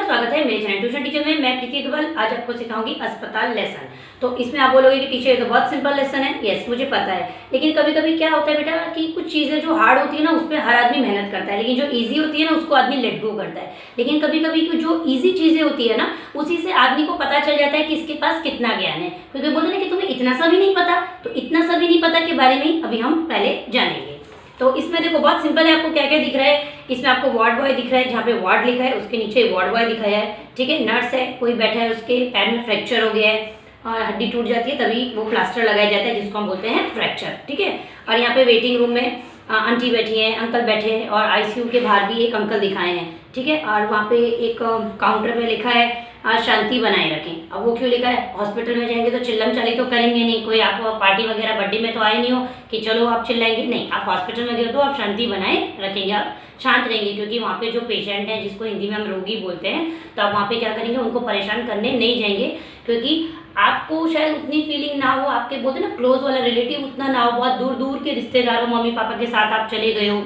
स्वागत है मेरे चैनल ट्यूशन टीचर में। मैं प्रीति अग्रवाल आज आपको सिखाऊंगी अस्पताल लेसन। तो इसमें आप बोलोगे कि टीचर ये तो बहुत सिंपल लेसन है। यस, मुझे पता है, लेकिन कभी कभी क्या होता है बेटा कि कुछ चीज़ें जो हार्ड होती है ना उस पर हर आदमी मेहनत करता है, लेकिन जो ईजी होती है ना उसको आदमी लेट गो करता है। लेकिन कभी कभी जो ईजी चीज़ें होती है ना उसी से आदमी को पता चल जाता है कि इसके पास कितना ज्ञान है। क्योंकि बोलते ना कि तुम्हें इतना सा भी नहीं पता, तो इतना सा भी नहीं पता के बारे में अभी हम पहले जानेंगे। तो इसमें देखो बहुत सिंपल है, आपको क्या क्या दिख रहा है। इसमें आपको वार्ड बॉय दिख रहा है, जहाँ पे वार्ड लिखा है उसके नीचे वार्ड बॉय दिखाया है। ठीक है, नर्स है, कोई बैठा है, उसके पैर में फ्रैक्चर हो गया है और हड्डी टूट जाती है तभी वो प्लास्टर लगाया जाता है जिसको हम बोलते हैं फ्रैक्चर। ठीक है, और यहाँ पे वेटिंग रूम में आंटी बैठी हैं, अंकल बैठे हैं और आईसीयू के बाहर भी एक अंकल दिखाए हैं। ठीक है, और वहाँ पे एक काउंटर पे लिखा है शांति बनाए रखें। अब वो क्यों लिखा है? हॉस्पिटल में जाएंगे तो चिल्लम चाली तो करेंगे नहीं, कोई आप पार्टी वगैरह बर्थडे में तो आए नहीं हो कि चलो आप चिल्लाएंगे, नहीं। आप हॉस्पिटल में गए तो आप शांति बनाए रखेंगे, आप शांत रहेंगे, क्योंकि वहाँ पे जो पेशेंट हैं जिसको हिंदी में हम रोगी बोलते हैं, तो आप वहाँ पे क्या करेंगे, उनको परेशान करने नहीं जाएंगे। क्योंकि आपको शायद उतनी फीलिंग ना हो, आपके बोलते ना क्लोज वाला रिलेटिव उतना ना हो, बहुत दूर दूर के रिश्तेदारों मम्मी पापा के साथ आप चले गए हो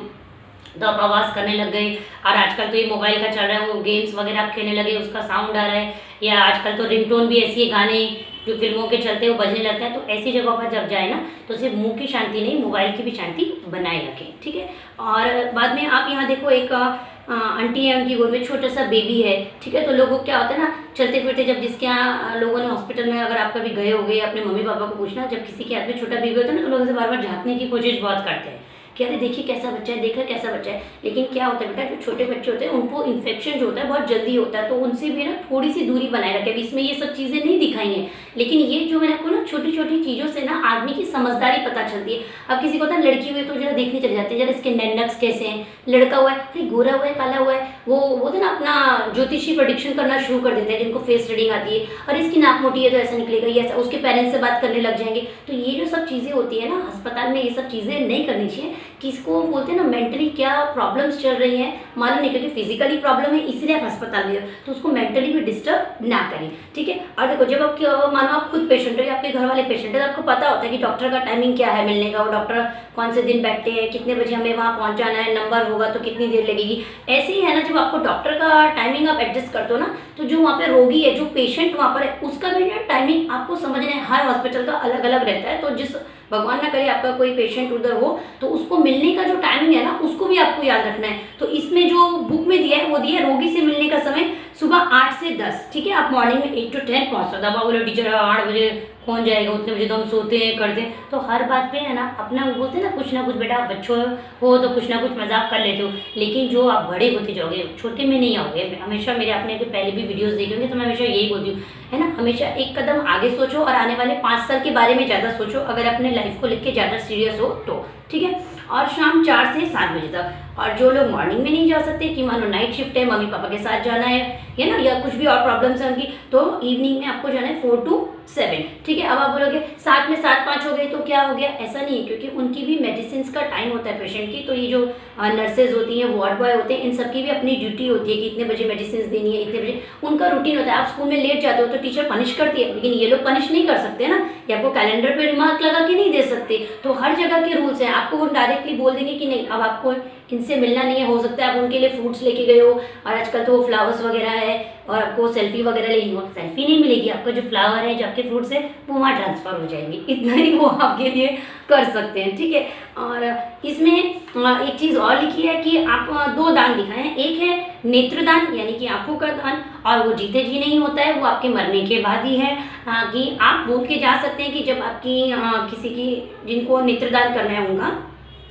तो आप आवाज़ करने लग गए। और आजकल तो ये मोबाइल का चल रहा है, वो गेम्स वगैरह आप खेलने लगे, उसका साउंड आ रहा है, या आजकल तो रिंगटोन भी ऐसी है, गाने जो फिल्मों के चलते वो बजने लगता है। तो ऐसी जगह पर जब जाए ना तो सिर्फ मुंह की शांति नहीं, मोबाइल की भी शांति बनाए रखें। ठीक है, और बाद में आप यहाँ देखो एक आंटी है, उनकी गोद में छोटा सा बेबी है। ठीक है, तो लोगों को क्या होता है ना, चलते फिरते जब जिसके यहाँ लोगों ने हॉस्पिटल में, अगर आप कभी गए हो गए अपने मम्मी पापा को पूछना, जब किसी के हाथ में छोटा बेबी होता है ना तो लोग उसे बार बार झाँकने की कोशिश बहुत करते हैं कि अरे देखिए कैसा बच्चा है, देखा कैसा बच्चा है। लेकिन क्या होता है बेटा, जो छोटे बच्चे होते हैं उनको इन्फेक्शन जो होता है बहुत जल्दी होता है, तो उनसे भी ना थोड़ी सी दूरी बनाए रखें। इसमें ये सब चीज़ें नहीं दिखाई हैं, लेकिन ये जो मैंने आपको ना छोटी छोटी चीज़ों से ना आदमी की समझदारी पता चलती है। अब किसी को होता है लड़की हुई तो जरा देखने चले जाते हैं, जरा इसके नैनक्स कैसे हैं, लड़का हुआ है अरे गोरा हुआ है काला हुआ है, वो बोलते ना अपना ज्योतिषी प्रेडिक्शन करना शुरू कर देते हैं जिनको फेस रीडिंग आती है। और इसकी नाक मोटी है तो ऐसा निकलेगा, ये ऐसा, उसके पेरेंट्स से बात करने लग जाएंगे। तो ये जो सब चीज़ें होती है ना अस्पताल में, ये सब चीज़ें नहीं करनी चाहिए। किसको बोलते हैं ना मेंटली क्या प्रॉब्लम्स चल रही हैं मालूम नहीं, क्योंकि फिजिकली प्रॉब्लम है इसलिए आप अस्पताल में हो, तो उसको मेंटली भी डिस्टर्ब ना करें। ठीक है, और देखो जब आप मानो आप खुद पेशेंट हो या आपके घर वाले पेशेंट है तो आपको पता होता है कि डॉक्टर का टाइमिंग क्या है मिलने का, वो डॉक्टर कौन से दिन बैठते हैं, कितने बजे हमें वहाँ पहुँचाना है, नंबर होगा तो कितनी देर लगेगी। ऐसे ही है ना, जब आपको डॉक्टर का टाइमिंग आप एडजस्ट करते हो ना, तो जो वहाँ पे रोगी है, जो पेशेंट वहाँ पर है, उसका भी ना टाइमिंग आपको समझना है। हर हॉस्पिटल का अलग अलग रहता है, तो जिस भगवान ना करे आपका कोई पेशेंट उधर हो तो उसको मिलने का जो टाइमिंग है ना उसको भी आपको याद रखना है। तो इसमें जो बुक में दिया है वो दिया है रोगी से मिलने का समय सुबह 8 से 10। ठीक है, आप मॉर्निंग में 8 to 10 पहुँच सकते हो। बोलो टीचर 8 बजे कौन जाएगा, उतने बजे तो हम सोते हैं करते हैं। तो हर बात पे है ना अपना वो बोलते हैं ना कुछ बेटा, आप बच्चों हो तो कुछ ना कुछ मजाक कर लेते हो, लेकिन जो आप बड़े होते जाओगे छोटे में नहीं आओगे। हमेशा मेरे आपने के पहले भी वीडियोस देखे होंगे तो मैं हमेशा यही बोलती हूँ, है ना, हमेशा एक कदम आगे सोचो और आने वाले 5 साल के बारे में ज़्यादा सोचो, अगर अपने लाइफ को लेके ज़्यादा सीरियस हो तो। ठीक है, और शाम 4 से 7 बजे तक। और जो लोग मॉर्निंग में नहीं जा सकते कि मानो नाइट शिफ्ट है, मम्मी पापा के साथ जाना है ना, या कुछ भी और प्रॉब्लम्स है उनकी, तो इवनिंग में आपको जाना है 4 to 7। ठीक है, अब आप बोलोगे 7 में 7-5 हो गए तो क्या हो गया, ऐसा नहीं है, क्योंकि उनकी भी मेडिसिन का टाइम होता है पेशेंट की। तो ये जो नर्सेज होती हैं, वार्ड बॉय होते हैं, इन सबकी भी अपनी ड्यूटी होती है कि इतने बजे मेडिसिन देनी है, इतने बजे उनका रूटीन होता है। आप स्कूल में लेट जाते हो तो टीचर पनिश करती है, लेकिन ये लोग पनिश नहीं कर सकते ना, ये आपको कैलेंडर पे रिमार्क लगा के नहीं दे सकते। तो हर जगह के रूल्स हैं, आपको वो डायरेक्टली बोल देंगे कि नहीं अब आपको इनसे मिलना नहीं है। हो सकता है आप उनके लिए फ्रूट्स लेके गए हो और आजकल तो वो फ्लावर्स वगैरह है और आपको सेल्फी वगैरह लेनी हो, सेल्फी नहीं मिलेगी, आपका जो फ्लावर है, जो आपके फ्रूट्स है वो वहाँ ट्रांसफ़र हो जाएंगे, इतना ही वो आपके लिए कर सकते हैं। ठीक है, और इसमें एक चीज़ और लिखी है कि आप 2 दान दिखाए हैं, एक है नेत्रदान यानी कि आंखों का दान, और वो जीते जी नहीं होता है, वो आपके मरने के बाद ही है। कि आप बोल के जा सकते हैं कि जब आपकी किसी की जिनको नेत्रदान करना है उनका,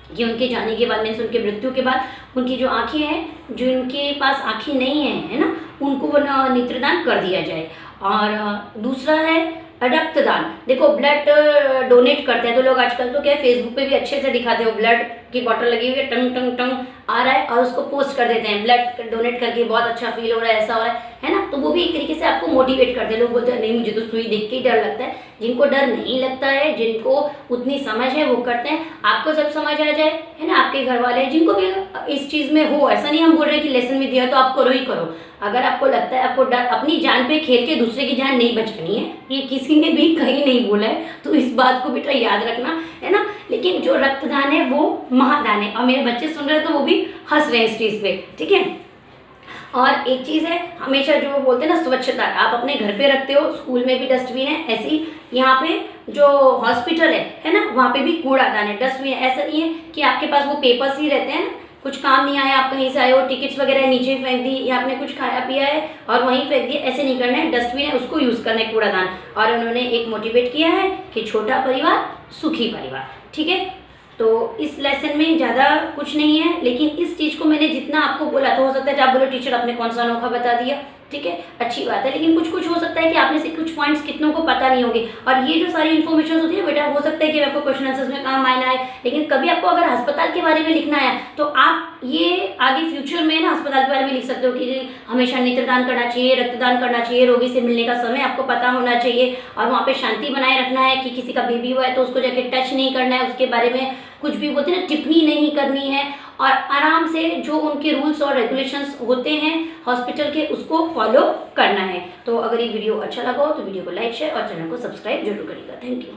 कि उनके जाने के बाद मीन्स उनके मृत्यु के बाद उनकी जो आँखें हैं, जिनके पास आँखें नहीं हैं, है ना, उनको नेत्रदान कर दिया जाए। और दूसरा है रक्तदान। देखो ब्लड डोनेट करते हैं तो लोग आजकल तो क्या है, फेसबुक पे भी अच्छे से दिखाते हो, ब्लड की बॉटल लगी हुई है, टंग टंग टंग आ रहा है और उसको पोस्ट कर देते हैं, ब्लड डोनेट करके बहुत अच्छा फील हो रहा है, ऐसा हो रहा है ना। तो वो भी एक तरीके से आपको मोटिवेट करते हैं। लोग बोलते हैं नहीं मुझे तो सुई देख के ही डर लगता है। जिनको डर नहीं लगता है, जिनको उतनी समझ है, वो करते हैं। आपको जब समझ आ जाए, है ना, आपके घर वाले जिनको भी इस चीज़ में हो, ऐसा नहीं हम बोल रहे कि लेसन में दिया तो आप करो ही करो। अगर आपको लगता है आपको डर, अपनी जान पे खेल के दूसरे की जान नहीं बचानी है, ये किसी ने भी कहीं नहीं बोला है, तो इस बात को बेटा याद रखना, है ना। लेकिन जो रक्तदान है वो महादान है, और मेरे बच्चे सुन रहे हैं तो वो भी हंस रहे हैं इस चीज़ पे। ठीक है, और एक चीज़ है, हमेशा जो बोलते हैं ना स्वच्छता, आप अपने घर पे रखते हो, स्कूल में भी डस्टबिन है, ऐसे ही यहाँ पे जो हॉस्पिटल है ना, वहाँ पे भी कूड़ादान है, डस्टबिन है। ऐसा नहीं है कि आपके पास वो पेपर्स ही रहते हैं ना, कुछ काम नहीं आया, आप कहीं से आए हो, टिकट्स वगैरह नीचे फेंक दी, या आपने कुछ खाया पिया है और वहीं फेंक दिया, ऐसे नहीं करना है। डस्टबिन है, उसको यूज़ करना है, कूड़ादान। और उन्होंने एक मोटिवेट किया है कि छोटा परिवार सुखी परिवार, ठीक है। तो इस लेसन में ज़्यादा कुछ नहीं है, लेकिन इस चीज़ को मैंने जितना आपको बोला, तो हो सकता है कि आप बोलो टीचर आपने कौन सा अनोखा बता दिया, ठीक है, अच्छी बात है, लेकिन कुछ कुछ हो सकता है कि आप में से कुछ पॉइंट्स कितनों को पता नहीं होंगे। और ये जो सारी इन्फॉर्मेशन होती है बेटा, हो सकता है कि आपको क्वेश्चन आंसर्स में काम आना है, लेकिन कभी आपको अगर अस्पताल के बारे में लिखना है तो आप ये आगे फ्यूचर में ना अस्पताल के बारे में लिख सकते हो कि हमेशा नेत्रदान करना चाहिए, रक्तदान करना चाहिए, रोगी से मिलने का समय आपको पता होना चाहिए, और वहाँ पे शांति बनाए रखना है कि किसी का बेबी हुआ है तो उसको जाके टच नहीं करना है, उसके बारे में कुछ भी बोलते हैं ना, टिप्पणी नहीं करनी है, और आराम से जो उनके रूल्स और रेगुलेशंस होते हैं हॉस्पिटल के, उसको फॉलो करना है। तो अगर ये वीडियो अच्छा लगा हो तो वीडियो को लाइक, शेयर और चैनल को सब्सक्राइब जरूर करिएगा। Thank you.